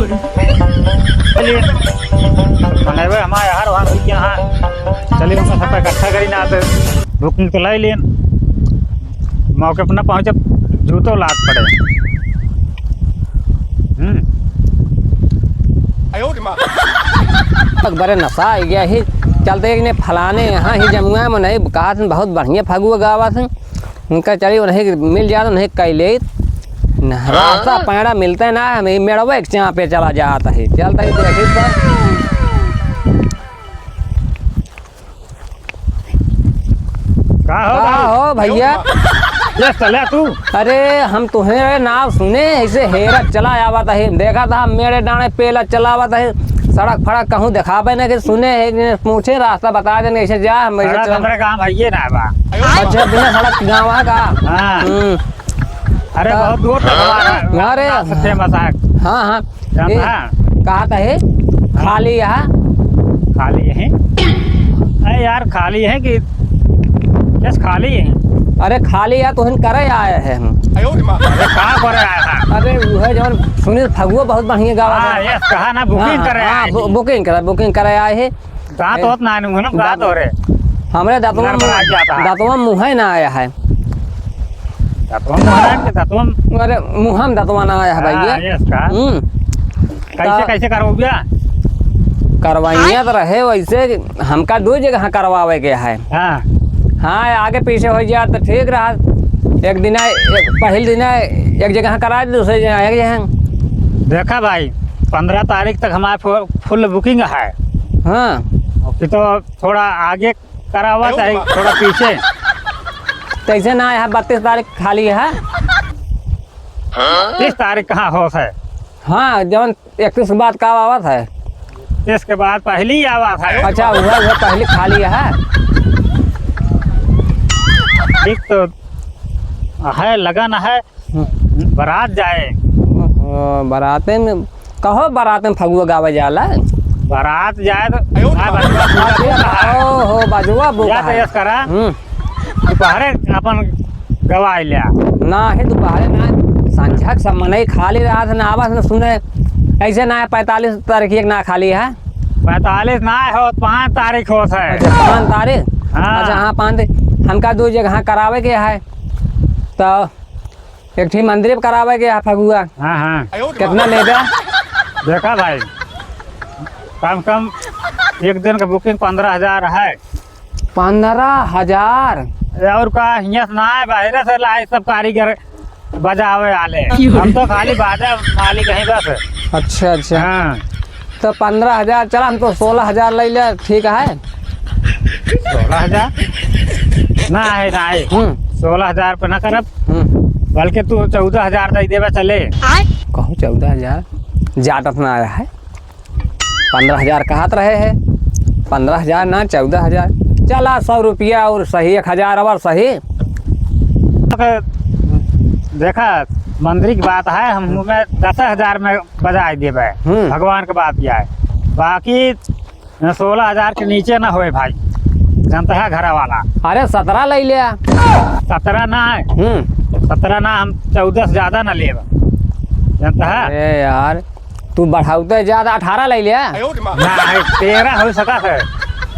चलिए मनेबे हमारे हर वहाँ रुक यहाँ चलिए उनका सब इकट्ठा करी ना तो बुकिंग तो लाई लेन मौके पर ना पहुँचे जूतो लाद पड़े। बड़े नशा आ गया ही चलते ने फलाने यहाँ ही जमुआ में नहीं कहा बहुत बढ़िया फगुआ गावा थे उनका चलिए नहीं मिल जाता नहीं कैले रास्ता पैड़ा मिलता ना मेड़वा एक चाँ पे चला जाता है चलता ही देखी हो भैया ये चले तू। अरे हम तुम्हें नाम सुने ऐसे हेरत चला आवता है देखा था मेरे डाणे पेला चलावत है सड़क फड़क कहूँ दिखावे न कि सुने है पूछे रास्ता बता देने ऐसे जा हम हमारे गाँव भैया ना बा। अच्छा बिना सड़क गाँव का। अरे बहुत दूर तक अरे सच्चे मजाक। हाँ हाँ कहा था है खाली यहाँ खाली है अरे यार खाली है कि बस खाली है। अरे खाली है तो हम करे आए हैं हम। अरे कहाँ करे आया था? अरे वह जब सुनील फगुआ बहुत बढ़िया गावा है कहा ना बुकिंग करे आए बुकिंग करे आए है दांत होत ना ना दांत हो रहे हमरे दांतवा मुँह ना आया है अरे मुँह में दांतवा ना आया है भैया। कैसे कैसे करो भैया करवाइया तो रहे वैसे हमका दो जगह करवावे के है। हाँ आगे पीछे हो जाए तो ठीक रहा एक दिन पहले दिन एक जगह करा दूसरे जगह देखा भाई 15 तारीख तक हमारे फुल बुकिंग है। हाँ तो थोड़ा आगे करा हुआ चाहिए थोड़ा पीछे कैसे ना है 32 तारीख खाली है। 30 तारीख कहाँ हो है। हाँ जब 31 के बाद का आवाज है इसके बाद पहली आवाज है। अच्छा वह पहले खाली है ठीक तो है लगन है बारात जाए बाराते में कहो बाराते में फगुआ गावा जाला बारात जाए हो बाजुआ करा दोपहरे अपन गवाई लिया ना है दोपहरे ना संझा सब मने खाली रहा था ना आवाज ना सुने ऐसे ना 45 तारीख एक ना खाली है 45 ना हो 5 तारीख हो है। अच्छा 5 तारीख अच्छा हाँ 5 हमका दो जगह करावे के है तो एक ठीक मंदिर में करावे के है फगुआ। हाँ कितना लेगा देखा भाई कम कम एक दिन का बुकिंग 15,000 है। 15,000 और का हियस ना है बाहर से लाए सब कारीगर बजावे आले हम तो खाली बाजा मालिक है बस। अच्छा अच्छा हाँ तो 15,000 चला हम तो 16,000 ले ले ठीक है। 16,000 ना है 16,000 पे ना करब बल्कि तू 14,000 दे देवे चले। कहूँ 14,000 ज्यादा ना आया है 15,000 कहत रहे है 15,000 ना 14,000 चला 100 रुपया और सही 1,000 और सही। देखा मंदिर की बात है हम 10,000 में बजा देवे भगवान की बात यह है बाकी 16,000 के नीचे ना होए भाई जानता है घर वाला। अरे 17 ले लिया 17 ना है 17 ना हम 14 से ज्यादा ना ले जानता है। अरे यार तू बढ़ाते ज्यादा 18 ले लिया ना है 13 हो सका है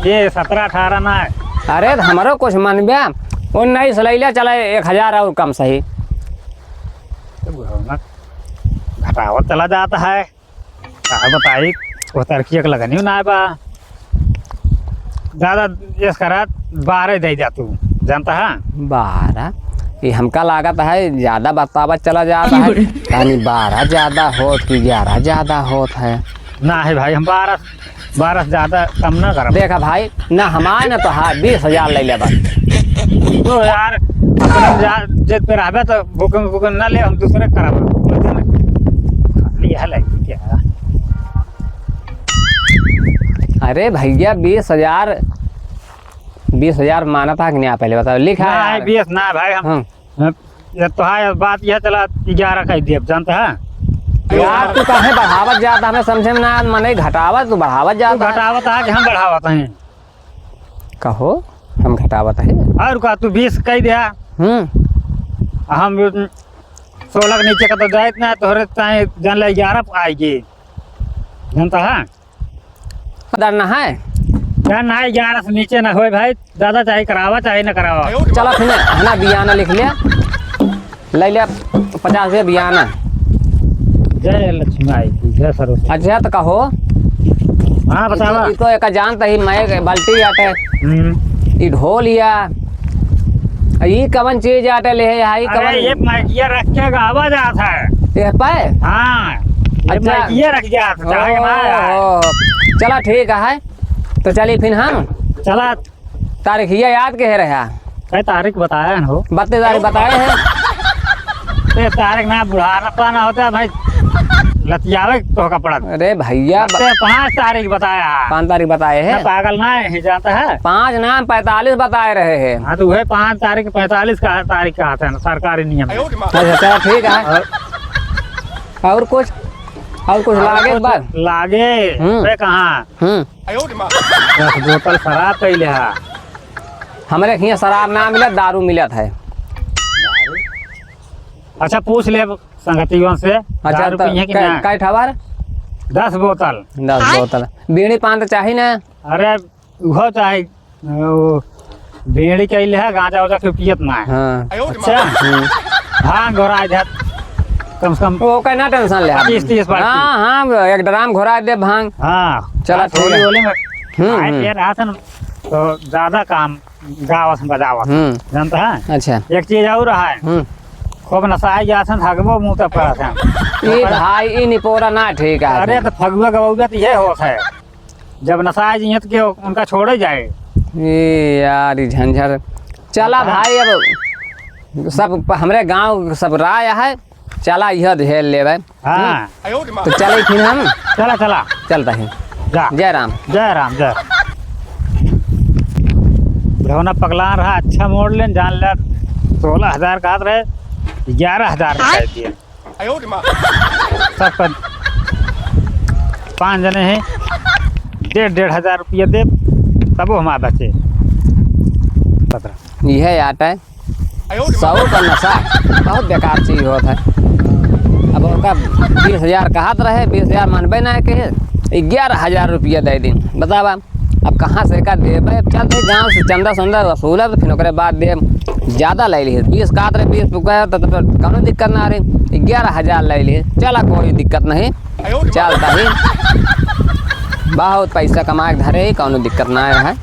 ये 17-18 ना है। अरे हमारो कुछ मन बया 19 ले लिया चला 1,000 और कम सही घटावत चला जाता है बताई वो तरक्की लगनी ना बा ज्यादा इस करा 12 दे जा तू जानता है। 12 ये हमका लागत है ज्यादा बतावत चला जाता है यानी 12 ज्यादा होत कि 11 ज्यादा होत है ना है भाई हम 12 से ज्यादा कम ना कर। देखा भाई ना हमारे ना तो हाँ 20,000 ले ले बस तो यार जब पे रहा तो बुकिंग ना ले हम दूसरे करा क्या। अरे भैया 20,000 माना था कि नहीं आप पहले बताओ लिखा है 20 ना भाई हम तो है बात यह चला 11 का दिए जानते हैं यार तू कहे बढ़ावत जाता हमें समझे में ना मने घटावत तू बढ़ावत जाता घटावत है कि हम बढ़ावत हैं कहो हम घटावत है और का तू 20 कह दिया हम 16 के नीचे का तो जाए ना तोहरे चाहे जान ले 11 आएगी जानता है डरना है। क्या ना 11 से नीचे ना होए भाई, ज्यादा चाहे करावा चाहे ना करावा। चलो फिर है ना बियाना लिख लिया, ले लिया 50 रुपये बियाना। जय लक्ष्मी आई की जय सरस्वती। अच्छा तो कहो। हाँ बतावा। तो एक जानता ही मैं बाल्टी आटे, ये ढोलिया, ये कवन चीज आटे ले है अरे कवन ये माइकिया रख के गावा जाता है। ये पाए। हाँ ये अच्छा। माइकिया रख जाता चाहे ना यार। चला ठीक है तो चलिए फिर हम चला तारीख ये याद के है रहा कई तारीख बताया है हो। 32 तारीख बताए हैं। ते तारीख ना बुढ़ाना पाना होता है भाई, लतियावे तो का पड़ा। अरे भैया 5 तारीख बताया। 5 तारीख बताए हैं। पागल ना है जानता है। 5 नाम 45 बताए रहे हैं। हाँ तो वह 5 तारीख 45 का तारीख का आता है ना सरकारी नियम। अच्छा चलो ठीक है। और कुछ लागे एक बार लागे वे कहाँ 10 बोतल शराब कैले है। हमारे यहाँ शराब ना मिलत, दारू मिलत है। अच्छा पूछ ले संगतियों से। अच्छा दारू तो पिए कि ना? कै ठवार 10 बोतल। 10 बोतल बीड़ी पान तो चाहिए ना। अरे वो चाहे बीड़ी कैले है, गांजा उजा के पियत ना है। हाँ अच्छा हाँ घोड़ा जा कम से कम वो का ना टेंशन ले 30 हाँ हाँ एक ड्राम घोरा दे भांग। हाँ चला ठीक है। होली में आए पिए रहा था ना, तो ज्यादा काम गावस बजावस जानता है। अच्छा एक चीज और है, खूब नशाई गया था थकबो मुंह तक पड़ा था। ये भाई ये निपोरा ना ठीक है। अरे तो फगुआ गवुआ तो ये होता है, जब नशाई जियत के उनका छोड़े जाए। ये यार ये झंझर। चला भाई अब सब हमरे गांव सब राय है, चला यह झेल ले भाई। हाँ तो चले फिर हम चला चला चलता है। जा जय राम। जय राम जय। भवना पगला रहा, अच्छा मोड़ लेन जान ले 16,000 का रहे 11,000 का दिए सब 5 जने हैं, 1,500 रुपये दे तब हमारे बचे 15। यह आता है सौ का नशा बहुत बेकार चीज होता है। अब उनका 20,000 कहत रहे, 20,000 मानबे ना के 11,000 रुपया दे दिन बतावा। अब कहाँ से का देवे, अब चलते गाँव से चंदा संदा वसूल तो फिर ओकरे बाद दे ज़्यादा ले ली 20 का रहे 20 रुपया तो कोनो दिक्कत ना रही। 11,000 ले ली, चला कोई दिक्कत नहीं, चलता ही बहुत पैसा कमा के धरे, कोनो दिक्कत ना है।